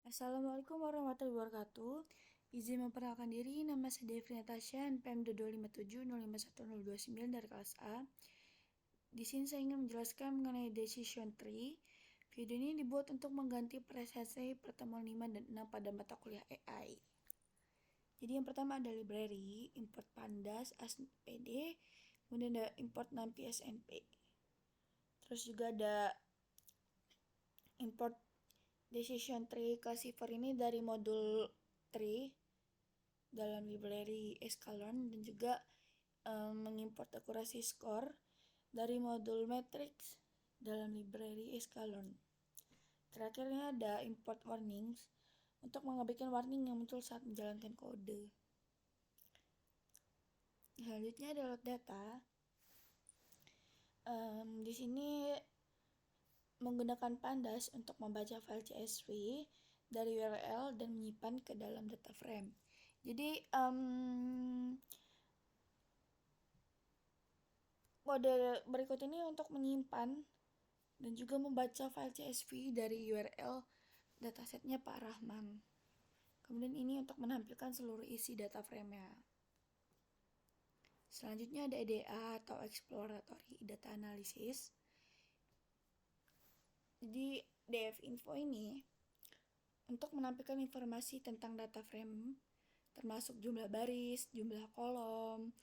Assalamualaikum warahmatullahi wabarakatuh. Izin memperkenalkan diri, nama saya Devi Natasha, NPM 227051029 dari kelas A. Di sini saya ingin menjelaskan mengenai decision tree. Video ini dibuat untuk mengganti presensi pertemuan 5 dan 6 pada mata kuliah AI. Jadi yang pertama ada library, import pandas, ASPD, kemudian ada import NumPy SNP. Terus juga ada import decision tree classifier ini dari modul tree dalam library Escalon, dan juga mengimport akurasi score dari modul matrix dalam library Escalon. Terakhirnya ada import warnings untuk mengabaikan warning yang muncul saat menjalankan kode. Selanjutnya ada load data. Di sini menggunakan pandas untuk membaca file CSV dari URL dan menyimpan ke dalam data frame. Jadi kode berikut ini untuk menyimpan dan juga membaca file CSV dari URL datasetnya Pak Rahman. Kemudian ini untuk menampilkan seluruh isi data frame-nya. Selanjutnya ada EDA atau Exploratory Data Analysis. Jadi DF Info ini untuk menampilkan informasi tentang data frame, termasuk jumlah baris, jumlah kolom,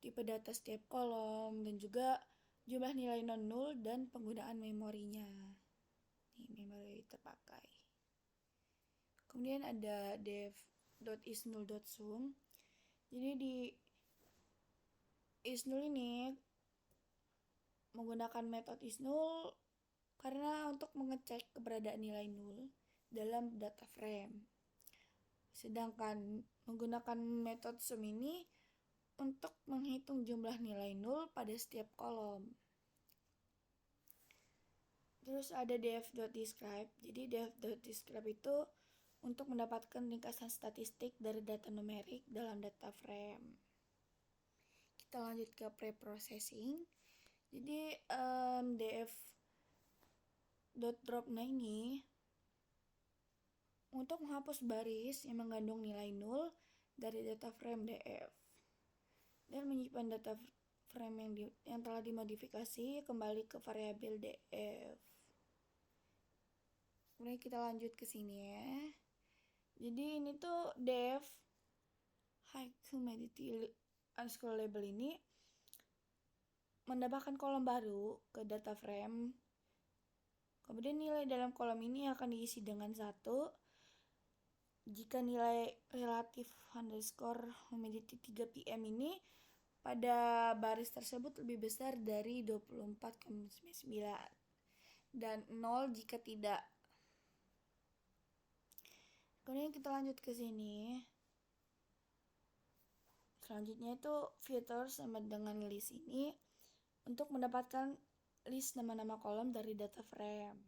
tipe data setiap kolom, dan juga jumlah nilai non-null dan penggunaan memorinya. Ini memori terpakai. Kemudian ada dev.isnull.sum. Jadi di isnull ini menggunakan metode isnull karena untuk mengecek keberadaan nilai null dalam data frame. Sedangkan menggunakan metode sum ini untuk menghitung jumlah nilai null pada setiap kolom. Terus ada def.describe. Jadi def.describe itu untuk mendapatkan ringkasan statistik dari data numerik dalam data frame. Kita lanjut ke pre-processing. Jadi df.dropNA ini untuk menghapus baris yang mengandung nilai null dari data frame df dan menyimpan data frame yang telah dimodifikasi kembali ke variabel df. Kemudian kita lanjut ke sini ya. Jadi ini tuh def high humidity underscore label ini menambahkan kolom baru ke data frame. Kemudian nilai dalam kolom ini akan diisi dengan 1 jika nilai relatif underscore humidity 3 pm ini pada baris tersebut lebih besar dari 24,99 dan 0 jika tidak. Kemudian kita lanjut ke sini. Selanjutnya itu filter sama dengan list ini untuk mendapatkan list nama-nama kolom dari data frame.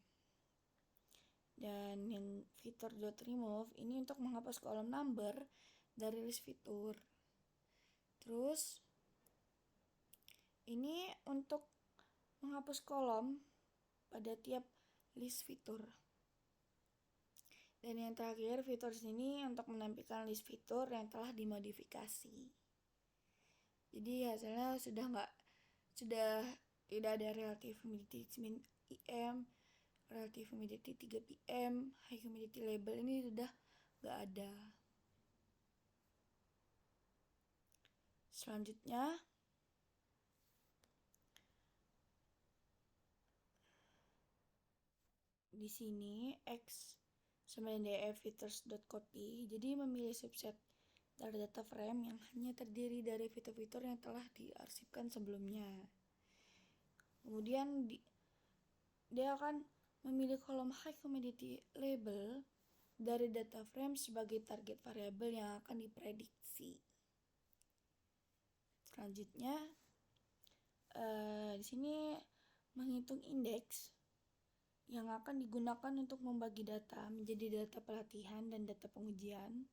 Dan yang fitur.remove ini untuk menghapus kolom number dari list fitur. Terus ini untuk menghapus kolom pada tiap list fitur. Dan yang terakhir fitur sini untuk menampilkan list fitur yang telah dimodifikasi. Jadi hasilnya sudah tidak ada relative humidity IM, relative humidity 3 pm, high humidity label ini sudah nggak ada. Selanjutnya di sini x sama df features.copy, jadi memilih subset dari data frame yang hanya terdiri dari fitur-fitur yang telah diarsipkan sebelumnya. Kemudian dia akan memilih kolom high humidity label dari data frame sebagai target variabel yang akan diprediksi. Selanjutnya di sini menghitung indeks yang akan digunakan untuk membagi data menjadi data pelatihan dan data pengujian.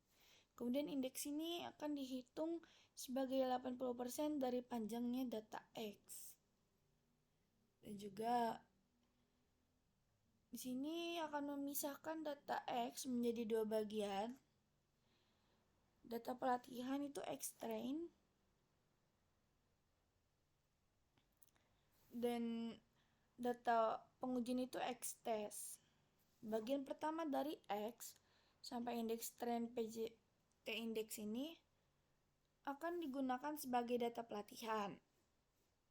Kemudian indeks ini akan dihitung sebagai 80% dari panjangnya data X. Dan juga Di sini akan memisahkan data X menjadi dua bagian. Data pelatihan itu X train dan data pengujian itu X test. Bagian pertama dari X sampai indeks train PJT indeks ini akan digunakan sebagai data pelatihan.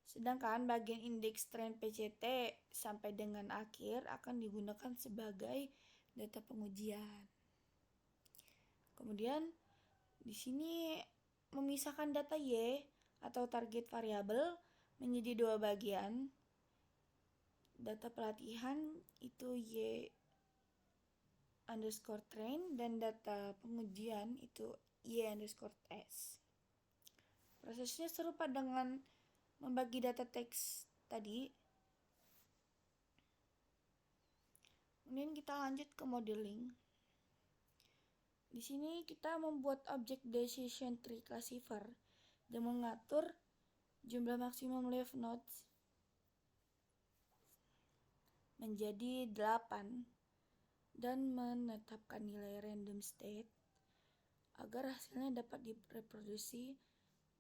Sedangkan bagian indeks train PCT sampai dengan akhir akan digunakan sebagai data pengujian. Kemudian di sini memisahkan data Y atau target variabel menjadi dua bagian. Data pelatihan itu Y underscore train dan data pengujian itu Y underscore test. Prosesnya serupa dengan membagi data teks tadi. Kemudian kita lanjut ke modeling. Di sini kita membuat objek decision tree classifier dan mengatur jumlah maksimum leaf nodes menjadi 8 dan menetapkan nilai random state agar hasilnya dapat direproduksi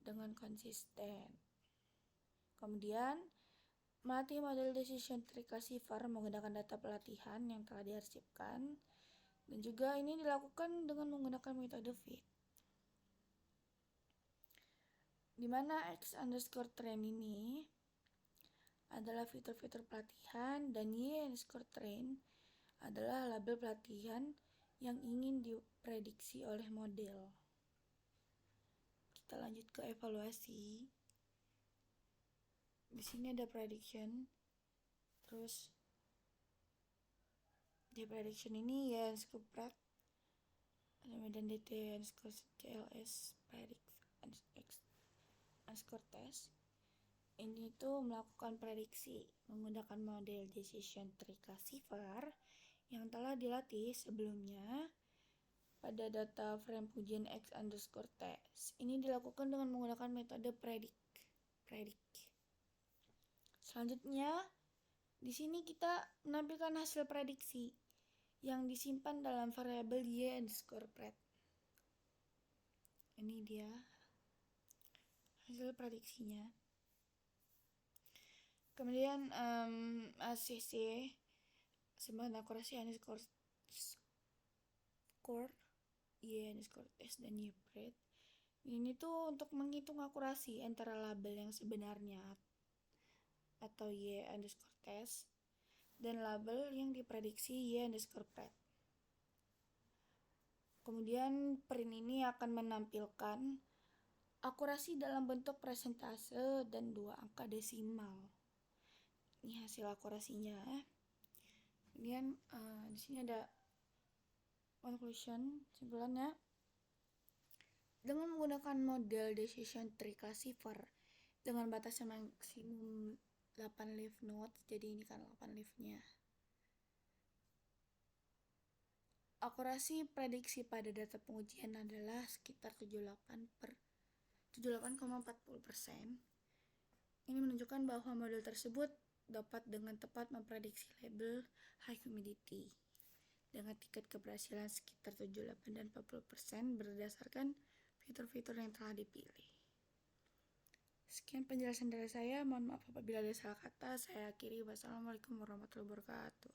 dengan konsisten. Kemudian melatih model decision tree classifier menggunakan data pelatihan yang telah diarsipkan, dan juga ini dilakukan dengan menggunakan metode fit, di mana X underscore train ini adalah fitur-fitur pelatihan dan Y underscore train adalah label pelatihan yang ingin diprediksi oleh model. Kita lanjut ke evaluasi. Di sini ada prediction, terus di prediction ini ya underscore pred, ada medan DT underscore CLS predict X underscore test. Ini tuh melakukan prediksi menggunakan model decision tree classifier yang telah dilatih sebelumnya pada data frame ujian X underscore test. Ini dilakukan dengan menggunakan metode predict. Selanjutnya, di sini kita menampilkan hasil prediksi yang disimpan dalam variabel Y underscore pred. Ini dia hasil prediksinya. Kemudian ACC sebagai akurasi underscore score Y underscore test dan Y pred. Ini tuh untuk menghitung akurasi antara label yang sebenarnya atau Y underscore test dan label yang diprediksi Y underscore pred. Kemudian print ini akan menampilkan akurasi dalam bentuk persentase dan 2 angka desimal. Ini hasil akurasinya. Kemudian di sini ada conclusion, kesimpulannya. Dengan menggunakan model decision tree classifier dengan batasan maksimum 8 leaf nodes, jadi ini kan 8 leafnya. Akurasi prediksi pada data pengujian adalah sekitar 78,40%. Ini menunjukkan bahwa model tersebut dapat dengan tepat memprediksi label high humidity dengan tingkat keberhasilan sekitar 78 dan 40% berdasarkan fitur-fitur yang telah dipilih. Sekian penjelasan dari saya, mohon maaf apabila ada salah kata. Saya akhiri. Wassalamualaikum warahmatullahi wabarakatuh.